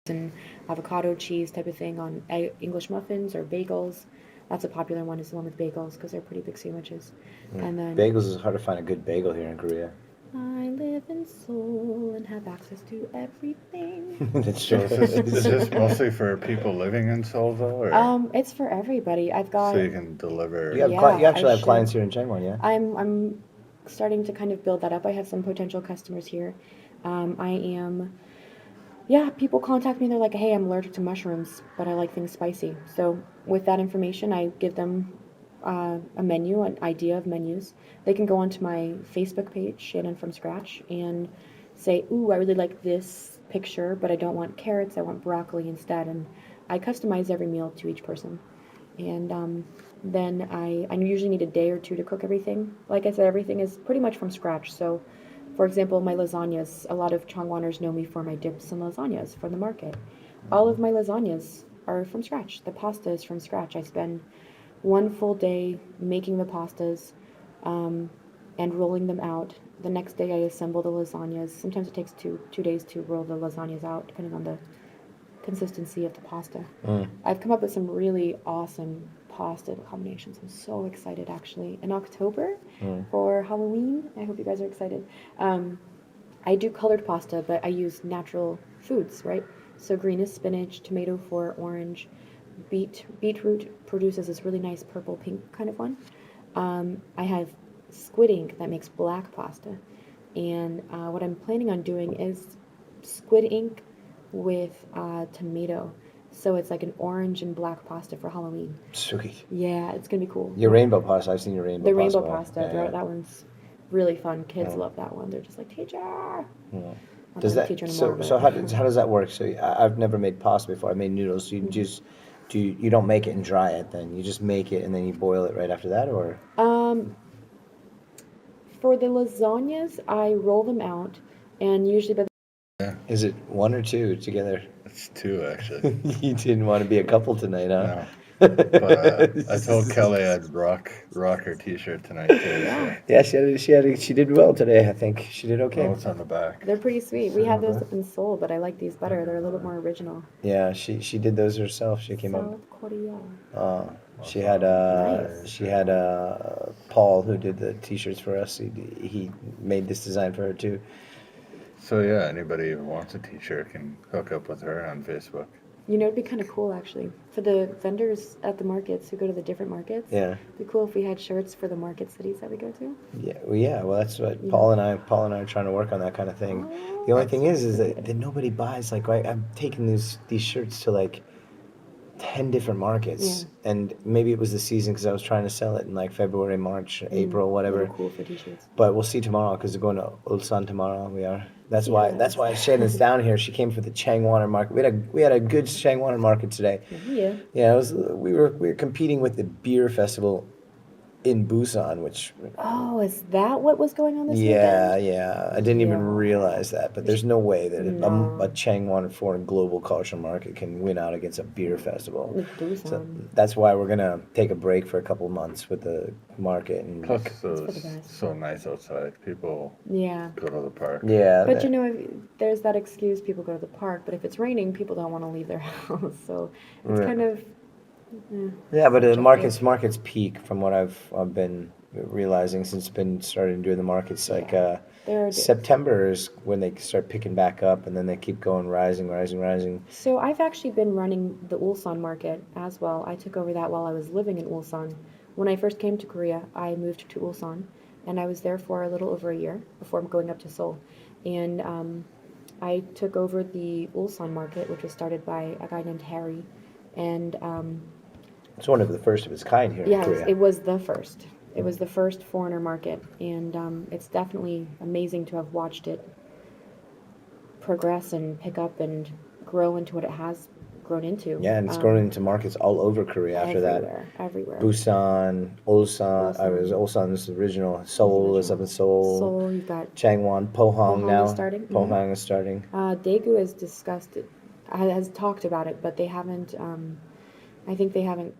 and avocado cheese type of thing on English muffins or bagels. That's a popular one, is the one with bagels because they're pretty big sandwiches. And then Bagels is hard to find a good bagel here in Korea. I live in Seoul and have access to everything. That's So true. is this mostly for people living in Seoul, though, or It's for everybody. I've got so you can deliver? You have Yeah, you actually I have should. clients here in Changwon, yeah? I'm starting to kind of build that up. I have some potential customers here. I am, yeah, people contact me. They're like, hey, I'm allergic to mushrooms, but I like things spicy. So with that information, I give them a menu, an idea of menus. They can go onto my Facebook page, Shannon from Scratch, and say, ooh, I really like this picture, but I don't want carrots. I want broccoli instead. And I customize every meal to each person. And then I usually need a day or two to cook everything. Like I said, everything is pretty much from scratch. So, for example, my lasagnas, a lot of Changwoners know me for my dips and lasagnas from the market. All of my lasagnas are from scratch. The pasta is from scratch. I spend one full day making the pastas and rolling them out. The next day I assemble the lasagnas. Sometimes it takes two days to roll the lasagnas out, depending on the consistency of the pasta. I've come up with some really awesome pasta combinations. I'm so excited actually. In October for Halloween, I hope you guys are excited. I do colored pasta, but I use natural foods, right? So green is spinach, tomato for orange, beetroot produces this really nice purple pink kind of one. I have squid ink that makes black pasta. And what I'm planning on doing is squid ink with tomato. So it's like an orange and black pasta for Halloween. Sweet. Yeah, it's gonna be cool. Your rainbow pasta, I've seen your rainbow The pasta. rainbow pasta, that one's really fun. Kids Yeah. love that one. They're just like, teacher. Yeah. I'm Does not a that teacher anymore, so but- how does that work? So I've never made pasta before. I made noodles. So you just you don't make it and dry it then. You just make it and then you boil it right after that, or For the lasagnas, I roll them out, and usually by is it one or two together? It's two, actually. You didn't want to be a couple tonight, huh? No. But I told Kelly I'd rock her T-shirt tonight too. So. Yeah, she did well today. I think she did okay. Oh, it's on the back. they're pretty sweet. We have those up in Seoul, but I like these better. They're a little bit more original. Yeah, she did those herself. She came up. South Korea. She had Paul who did the T-shirts for us. He made this design for her too. So yeah, anybody who wants a T-shirt can hook up with her on Facebook. You know, it'd be kind of cool actually for the vendors at the markets who go to the different markets. Yeah. It'd be cool if we had shirts for the market cities that we go to. Yeah. Well, that's what Paul and I are trying to work on that kind of thing. The only thing is that nobody buys. Like, I'm taking these shirts to like 10 different markets, and maybe it was the season because I was trying to sell it in like February, March, April, whatever. They're cool for t-shirts. But we'll see tomorrow because we're going to Ulsan tomorrow. We are. That's why Shannon's down here. She came for the Changwoner market. We had a good Changwoner market today. Yeah. Yeah, we were competing with the beer festival in Busan, which Oh, is that what was going on this yeah, weekend? yeah. I didn't even realize that, but there's no way that No. a Changwon foreign global culture market can win out against a beer festival. With Busan. So that's why we're gonna take a break for a couple months with the market and Plus, for the it's guys. so nice outside. People Yeah. go to the park. yeah. But you know, there's that excuse, people go to the park, but if it's raining, people don't want to leave their house. So it's Right. kind of, yeah, but the subjective. markets peak from what I've been realizing since been starting to do the markets. Like They're- September is when they start picking back up, and then they keep going rising. So I've actually been running the Ulsan market as well. I took over that while I was living in Ulsan. When I first came to Korea, I moved to Ulsan, and I was there for a little over a year before going up to Seoul. And I took over the Ulsan market, which was started by a guy named Harry. And It's one of the first of its kind here in yeah, Korea. it was the first. It was the first foreigner market, and it's definitely amazing to have watched it progress and pick up and grow into what it has grown into. Yeah, and it's grown into markets all over Korea after that. Everywhere. Busan, Ulsan. Ulsan is the original. Seoul is up in Seoul. Seoul, you've got Changwon, Pohang now. is starting. Pohang is starting. Daegu has talked about it, but they haven't. I think they haven't